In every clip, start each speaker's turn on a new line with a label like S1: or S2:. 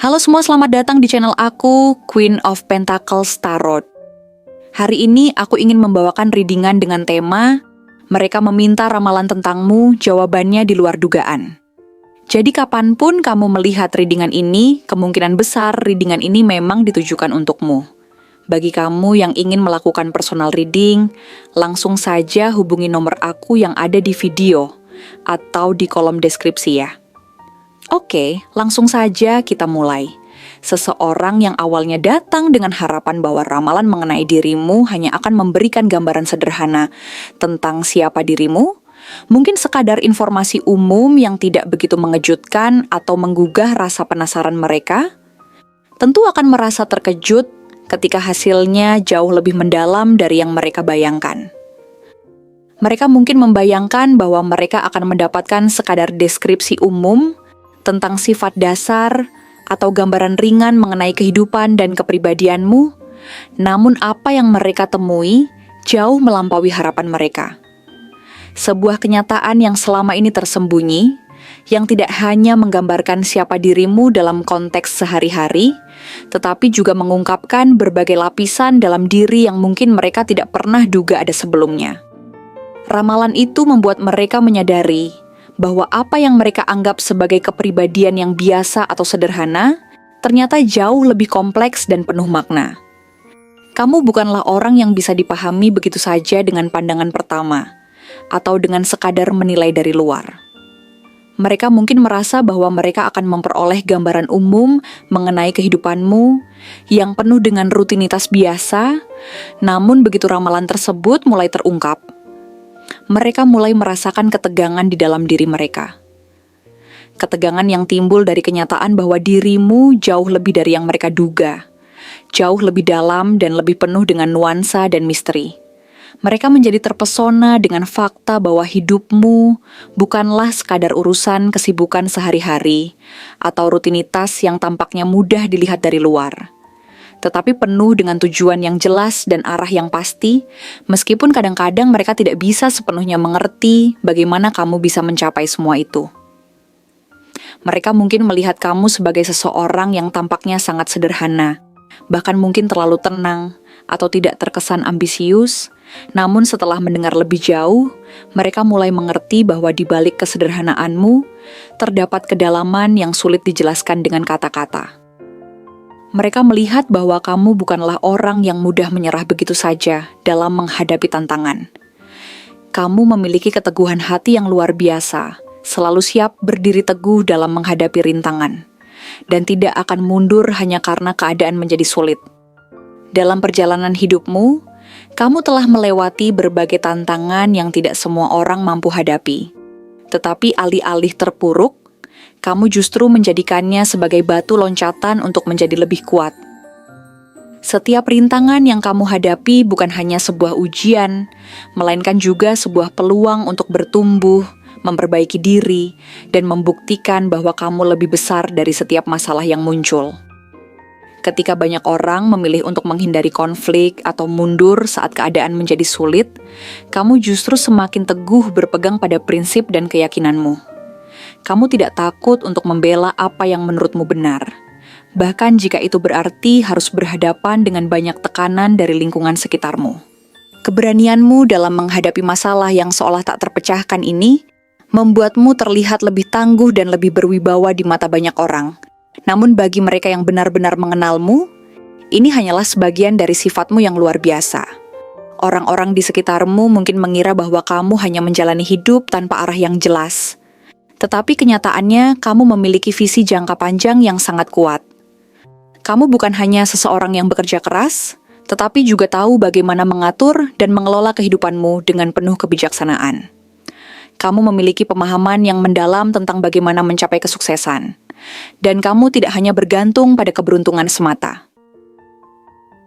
S1: Halo semua, selamat datang di channel aku, Queen of Pentacles Tarot. Hari ini aku ingin membawakan readingan dengan tema Mereka meminta ramalan tentangmu, jawabannya di luar dugaan. Jadi kapanpun kamu melihat readingan ini, kemungkinan besar readingan ini memang ditujukan untukmu. Bagi kamu yang ingin melakukan personal reading, langsung saja hubungi nomor aku yang ada di video atau di kolom deskripsi ya. Oke, langsung saja kita mulai. Seseorang yang awalnya datang dengan harapan bahwa ramalan mengenai dirimu hanya akan memberikan gambaran sederhana tentang siapa dirimu, mungkin sekadar informasi umum yang tidak begitu mengejutkan atau menggugah rasa penasaran mereka, tentu akan merasa terkejut ketika hasilnya jauh lebih mendalam dari yang mereka bayangkan. Mereka mungkin membayangkan bahwa mereka akan mendapatkan sekadar deskripsi umum tentang sifat dasar atau gambaran ringan mengenai kehidupan dan kepribadianmu, namun apa yang mereka temui jauh melampaui harapan mereka. Sebuah kenyataan yang selama ini tersembunyi, yang tidak hanya menggambarkan siapa dirimu dalam konteks sehari-hari, tetapi juga mengungkapkan berbagai lapisan dalam diri yang mungkin mereka tidak pernah duga ada sebelumnya. Ramalan itu membuat mereka menyadari bahwa apa yang mereka anggap sebagai kepribadian yang biasa atau sederhana, ternyata jauh lebih kompleks dan penuh makna. Kamu bukanlah orang yang bisa dipahami begitu saja dengan pandangan pertama, atau dengan sekadar menilai dari luar. Mereka mungkin merasa bahwa mereka akan memperoleh gambaran umum mengenai kehidupanmu yang penuh dengan rutinitas biasa, namun begitu ramalan tersebut mulai terungkap, mereka mulai merasakan ketegangan di dalam diri mereka. Ketegangan yang timbul dari kenyataan bahwa dirimu jauh lebih dari yang mereka duga, jauh lebih dalam dan lebih penuh dengan nuansa dan misteri. Mereka menjadi terpesona dengan fakta bahwa hidupmu bukanlah sekadar urusan kesibukan sehari-hari atau rutinitas yang tampaknya mudah dilihat dari luar, tetapi penuh dengan tujuan yang jelas dan arah yang pasti, meskipun kadang-kadang mereka tidak bisa sepenuhnya mengerti bagaimana kamu bisa mencapai semua itu. Mereka mungkin melihat kamu sebagai seseorang yang tampaknya sangat sederhana, bahkan mungkin terlalu tenang atau tidak terkesan ambisius, namun setelah mendengar lebih jauh, mereka mulai mengerti bahwa di balik kesederhanaanmu, terdapat kedalaman yang sulit dijelaskan dengan kata-kata. Mereka melihat bahwa kamu bukanlah orang yang mudah menyerah begitu saja dalam menghadapi tantangan. Kamu memiliki keteguhan hati yang luar biasa, selalu siap berdiri teguh dalam menghadapi rintangan, dan tidak akan mundur hanya karena keadaan menjadi sulit. Dalam perjalanan hidupmu, kamu telah melewati berbagai tantangan yang tidak semua orang mampu hadapi. Tetapi alih-alih terpuruk, kamu justru menjadikannya sebagai batu loncatan untuk menjadi lebih kuat. Setiap rintangan yang kamu hadapi bukan hanya sebuah ujian, melainkan juga sebuah peluang untuk bertumbuh, memperbaiki diri, dan membuktikan bahwa kamu lebih besar dari setiap masalah yang muncul. Ketika banyak orang memilih untuk menghindari konflik atau mundur saat keadaan menjadi sulit, kamu justru semakin teguh berpegang pada prinsip dan keyakinanmu. Kamu tidak takut untuk membela apa yang menurutmu benar, bahkan jika itu berarti harus berhadapan dengan banyak tekanan dari lingkungan sekitarmu. Keberanianmu dalam menghadapi masalah yang seolah tak terpecahkan ini membuatmu terlihat lebih tangguh dan lebih berwibawa di mata banyak orang. Namun bagi mereka yang benar-benar mengenalmu, ini hanyalah sebagian dari sifatmu yang luar biasa. Orang-orang di sekitarmu mungkin mengira bahwa kamu hanya menjalani hidup tanpa arah yang jelas. Tetapi kenyataannya, kamu memiliki visi jangka panjang yang sangat kuat. Kamu bukan hanya seseorang yang bekerja keras, tetapi juga tahu bagaimana mengatur dan mengelola kehidupanmu dengan penuh kebijaksanaan. Kamu memiliki pemahaman yang mendalam tentang bagaimana mencapai kesuksesan, dan kamu tidak hanya bergantung pada keberuntungan semata.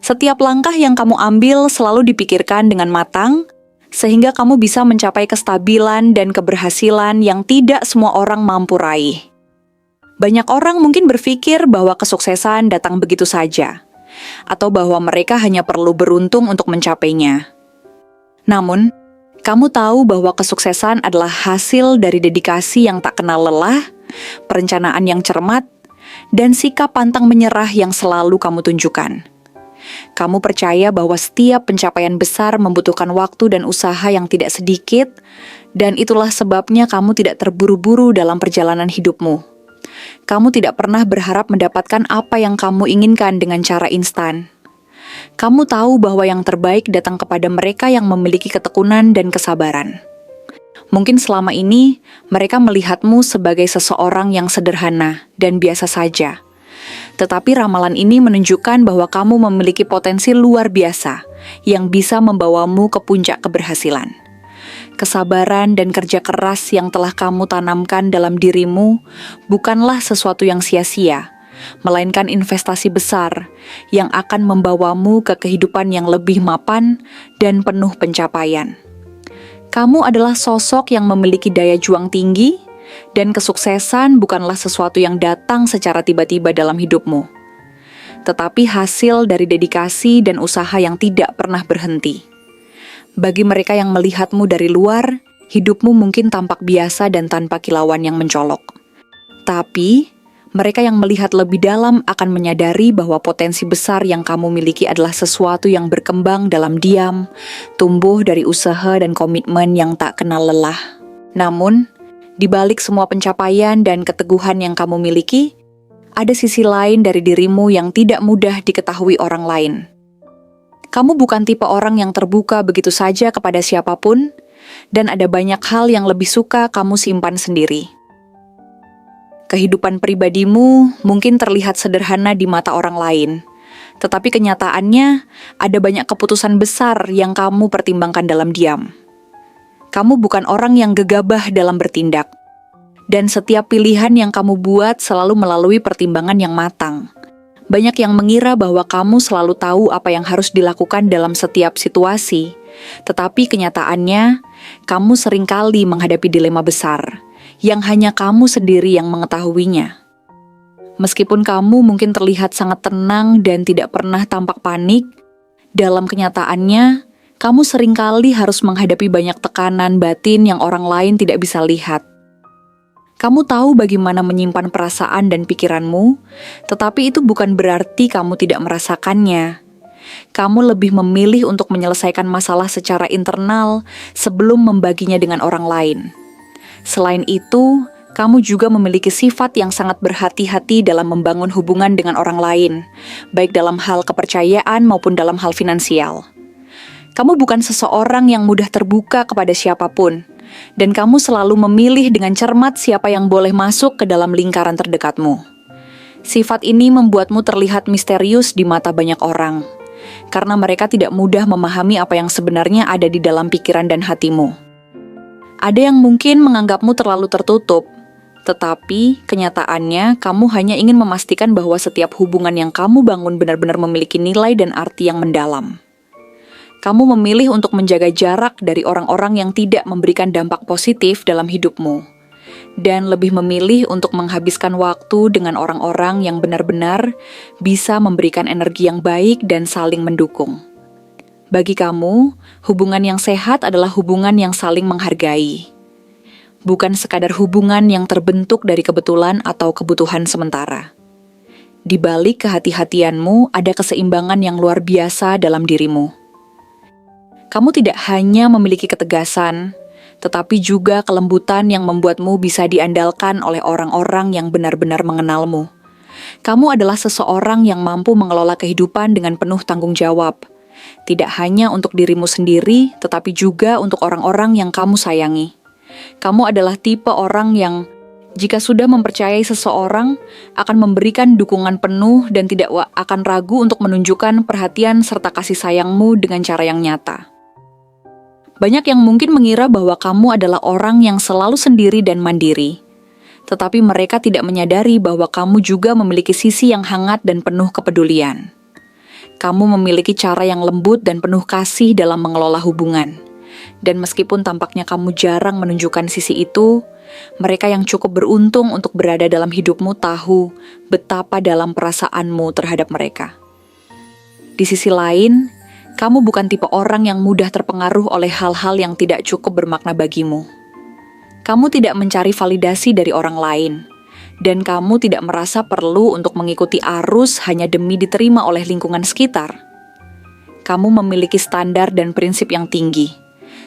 S1: Setiap langkah yang kamu ambil selalu dipikirkan dengan matang, sehingga kamu bisa mencapai kestabilan dan keberhasilan yang tidak semua orang mampu raih. Banyak orang mungkin berpikir bahwa kesuksesan datang begitu saja, atau bahwa mereka hanya perlu beruntung untuk mencapainya. Namun, kamu tahu bahwa kesuksesan adalah hasil dari dedikasi yang tak kenal lelah, perencanaan yang cermat, dan sikap pantang menyerah yang selalu kamu tunjukkan. Kamu percaya bahwa setiap pencapaian besar membutuhkan waktu dan usaha yang tidak sedikit, dan itulah sebabnya kamu tidak terburu-buru dalam perjalanan hidupmu. Kamu tidak pernah berharap mendapatkan apa yang kamu inginkan dengan cara instan. Kamu tahu bahwa yang terbaik datang kepada mereka yang memiliki ketekunan dan kesabaran. Mungkin selama ini mereka melihatmu sebagai seseorang yang sederhana dan biasa saja. Tetapi ramalan ini menunjukkan bahwa kamu memiliki potensi luar biasa yang bisa membawamu ke puncak keberhasilan. Kesabaran dan kerja keras yang telah kamu tanamkan dalam dirimu bukanlah sesuatu yang sia-sia, melainkan investasi besar yang akan membawamu ke kehidupan yang lebih mapan dan penuh pencapaian. Kamu adalah sosok yang memiliki daya juang tinggi, dan kesuksesan bukanlah sesuatu yang datang secara tiba-tiba dalam hidupmu, tetapi hasil dari dedikasi dan usaha yang tidak pernah berhenti. Bagi mereka yang melihatmu dari luar, hidupmu mungkin tampak biasa dan tanpa kilauan yang mencolok. Tapi, mereka yang melihat lebih dalam akan menyadari bahwa potensi besar yang kamu miliki adalah sesuatu yang berkembang dalam diam, tumbuh dari usaha dan komitmen yang tak kenal lelah. Namun, di balik semua pencapaian dan keteguhan yang kamu miliki, ada sisi lain dari dirimu yang tidak mudah diketahui orang lain. Kamu bukan tipe orang yang terbuka begitu saja kepada siapapun, dan ada banyak hal yang lebih suka kamu simpan sendiri. Kehidupan pribadimu mungkin terlihat sederhana di mata orang lain, tetapi kenyataannya ada banyak keputusan besar yang kamu pertimbangkan dalam diam. Kamu bukan orang yang gegabah dalam bertindak, dan setiap pilihan yang kamu buat selalu melalui pertimbangan yang matang. Banyak yang mengira bahwa kamu selalu tahu apa yang harus dilakukan dalam setiap situasi, tetapi kenyataannya, kamu seringkali menghadapi dilema besar yang hanya kamu sendiri yang mengetahuinya. Meskipun kamu mungkin terlihat sangat tenang dan tidak pernah tampak panik, dalam kenyataannya, kamu seringkali harus menghadapi banyak tekanan batin yang orang lain tidak bisa lihat. Kamu tahu bagaimana menyimpan perasaan dan pikiranmu, tetapi itu bukan berarti kamu tidak merasakannya. Kamu lebih memilih untuk menyelesaikan masalah secara internal sebelum membaginya dengan orang lain. Selain itu, kamu juga memiliki sifat yang sangat berhati-hati dalam membangun hubungan dengan orang lain, baik dalam hal kepercayaan maupun dalam hal finansial. Kamu bukan seseorang yang mudah terbuka kepada siapapun, dan kamu selalu memilih dengan cermat siapa yang boleh masuk ke dalam lingkaran terdekatmu. Sifat ini membuatmu terlihat misterius di mata banyak orang, karena mereka tidak mudah memahami apa yang sebenarnya ada di dalam pikiran dan hatimu. Ada yang mungkin menganggapmu terlalu tertutup, tetapi kenyataannya kamu hanya ingin memastikan bahwa setiap hubungan yang kamu bangun benar-benar memiliki nilai dan arti yang mendalam. Kamu memilih untuk menjaga jarak dari orang-orang yang tidak memberikan dampak positif dalam hidupmu, dan lebih memilih untuk menghabiskan waktu dengan orang-orang yang benar-benar bisa memberikan energi yang baik dan saling mendukung. Bagi kamu, hubungan yang sehat adalah hubungan yang saling menghargai. Bukan sekadar hubungan yang terbentuk dari kebetulan atau kebutuhan sementara. Di balik kehati-hatianmu ada keseimbangan yang luar biasa dalam dirimu. Kamu tidak hanya memiliki ketegasan, tetapi juga kelembutan yang membuatmu bisa diandalkan oleh orang-orang yang benar-benar mengenalmu. Kamu adalah seseorang yang mampu mengelola kehidupan dengan penuh tanggung jawab. Tidak hanya untuk dirimu sendiri, tetapi juga untuk orang-orang yang kamu sayangi. Kamu adalah tipe orang yang, jika sudah mempercayai seseorang, akan memberikan dukungan penuh dan tidak akan ragu untuk menunjukkan perhatian serta kasih sayangmu dengan cara yang nyata. Banyak yang mungkin mengira bahwa kamu adalah orang yang selalu sendiri dan mandiri. Tetapi mereka tidak menyadari bahwa kamu juga memiliki sisi yang hangat dan penuh kepedulian. Kamu memiliki cara yang lembut dan penuh kasih dalam mengelola hubungan. Dan meskipun tampaknya kamu jarang menunjukkan sisi itu, mereka yang cukup beruntung untuk berada dalam hidupmu tahu betapa dalam perasaanmu terhadap mereka. Di sisi lain, kamu bukan tipe orang yang mudah terpengaruh oleh hal-hal yang tidak cukup bermakna bagimu. Kamu tidak mencari validasi dari orang lain, dan kamu tidak merasa perlu untuk mengikuti arus hanya demi diterima oleh lingkungan sekitar. Kamu memiliki standar dan prinsip yang tinggi,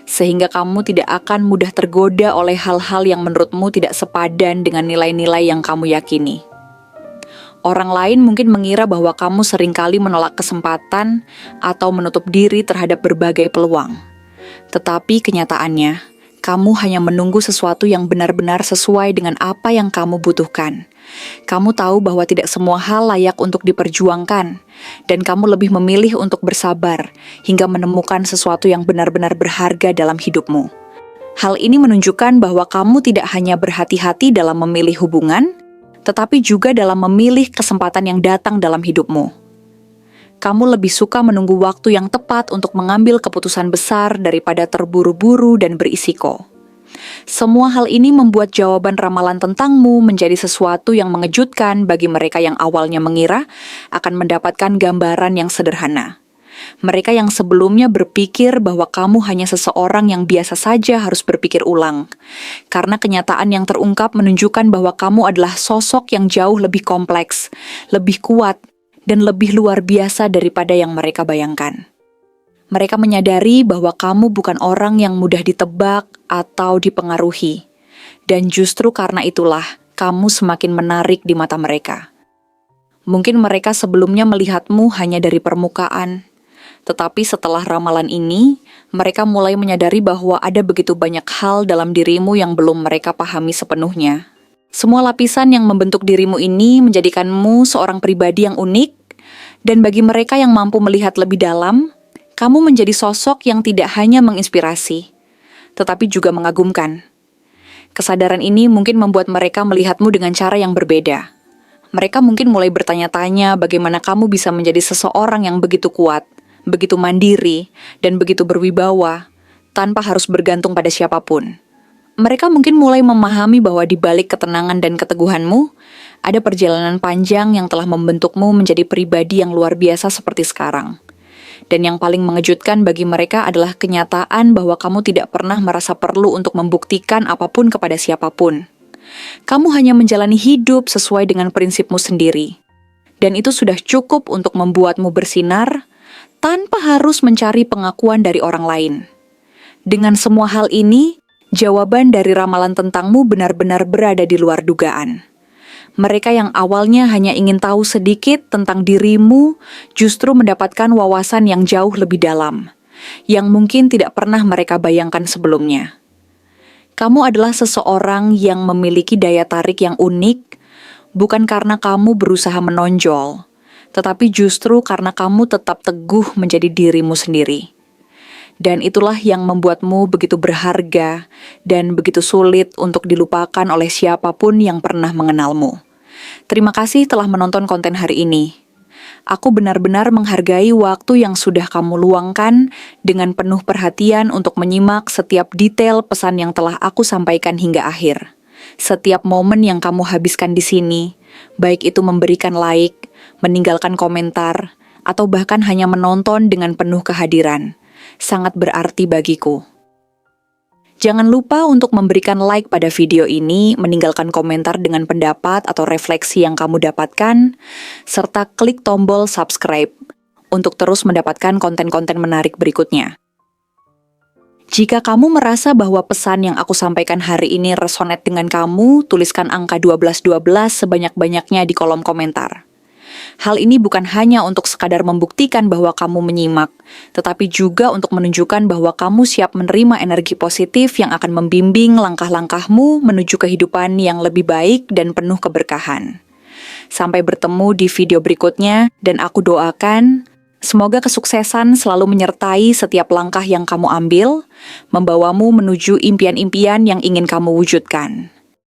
S1: sehingga kamu tidak akan mudah tergoda oleh hal-hal yang menurutmu tidak sepadan dengan nilai-nilai yang kamu yakini. Orang lain mungkin mengira bahwa kamu seringkali menolak kesempatan atau menutup diri terhadap berbagai peluang. Tetapi kenyataannya, kamu hanya menunggu sesuatu yang benar-benar sesuai dengan apa yang kamu butuhkan. Kamu tahu bahwa tidak semua hal layak untuk diperjuangkan, dan kamu lebih memilih untuk bersabar hingga menemukan sesuatu yang benar-benar berharga dalam hidupmu. Hal ini menunjukkan bahwa kamu tidak hanya berhati-hati dalam memilih hubungan, tetapi juga dalam memilih kesempatan yang datang dalam hidupmu. Kamu lebih suka menunggu waktu yang tepat untuk mengambil keputusan besar daripada terburu-buru dan berisiko. Semua hal ini membuat jawaban ramalan tentangmu menjadi sesuatu yang mengejutkan bagi mereka yang awalnya mengira akan mendapatkan gambaran yang sederhana. Mereka yang sebelumnya berpikir bahwa kamu hanya seseorang yang biasa saja harus berpikir ulang, karena kenyataan yang terungkap menunjukkan bahwa kamu adalah sosok yang jauh lebih kompleks, lebih kuat, dan lebih luar biasa daripada yang mereka bayangkan. Mereka menyadari bahwa kamu bukan orang yang mudah ditebak atau dipengaruhi, dan justru karena itulah kamu semakin menarik di mata mereka. Mungkin mereka sebelumnya melihatmu hanya dari permukaan, tetapi setelah ramalan ini, mereka mulai menyadari bahwa ada begitu banyak hal dalam dirimu yang belum mereka pahami sepenuhnya. Semua lapisan yang membentuk dirimu ini menjadikanmu seorang pribadi yang unik, dan bagi mereka yang mampu melihat lebih dalam, kamu menjadi sosok yang tidak hanya menginspirasi, tetapi juga mengagumkan. Kesadaran ini mungkin membuat mereka melihatmu dengan cara yang berbeda. Mereka mungkin mulai bertanya-tanya bagaimana kamu bisa menjadi seseorang yang begitu kuat, begitu mandiri, dan begitu berwibawa, tanpa harus bergantung pada siapapun. Mereka mungkin mulai memahami bahwa di balik ketenangan dan keteguhanmu, ada perjalanan panjang yang telah membentukmu menjadi pribadi yang luar biasa seperti sekarang. Dan yang paling mengejutkan bagi mereka adalah kenyataan bahwa kamu tidak pernah merasa perlu untuk membuktikan apapun kepada siapapun. Kamu hanya menjalani hidup sesuai dengan prinsipmu sendiri. Dan itu sudah cukup untuk membuatmu bersinar, tanpa harus mencari pengakuan dari orang lain. Dengan semua hal ini, jawaban dari ramalan tentangmu benar-benar berada di luar dugaan. Mereka yang awalnya hanya ingin tahu sedikit tentang dirimu justru mendapatkan wawasan yang jauh lebih dalam, yang mungkin tidak pernah mereka bayangkan sebelumnya. Kamu adalah seseorang yang memiliki daya tarik yang unik, bukan karena kamu berusaha menonjol, tetapi justru karena kamu tetap teguh menjadi dirimu sendiri. Dan itulah yang membuatmu begitu berharga dan begitu sulit untuk dilupakan oleh siapapun yang pernah mengenalmu. Terima kasih telah menonton konten hari ini. Aku benar-benar menghargai waktu yang sudah kamu luangkan dengan penuh perhatian untuk menyimak setiap detail pesan yang telah aku sampaikan hingga akhir. Setiap momen yang kamu habiskan di sini, baik itu memberikan like, meninggalkan komentar, atau bahkan hanya menonton dengan penuh kehadiran, sangat berarti bagiku. Jangan lupa untuk memberikan like pada video ini, meninggalkan komentar dengan pendapat atau refleksi yang kamu dapatkan, serta klik tombol subscribe untuk terus mendapatkan konten-konten menarik berikutnya. Jika kamu merasa bahwa pesan yang aku sampaikan hari ini resonate dengan kamu, tuliskan angka 1212 sebanyak-banyaknya di kolom komentar. Hal ini bukan hanya untuk sekadar membuktikan bahwa kamu menyimak, tetapi juga untuk menunjukkan bahwa kamu siap menerima energi positif yang akan membimbing langkah-langkahmu menuju kehidupan yang lebih baik dan penuh keberkahan. Sampai bertemu di video berikutnya, dan aku doakan semoga kesuksesan selalu menyertai setiap langkah yang kamu ambil, membawamu menuju impian-impian yang ingin kamu wujudkan.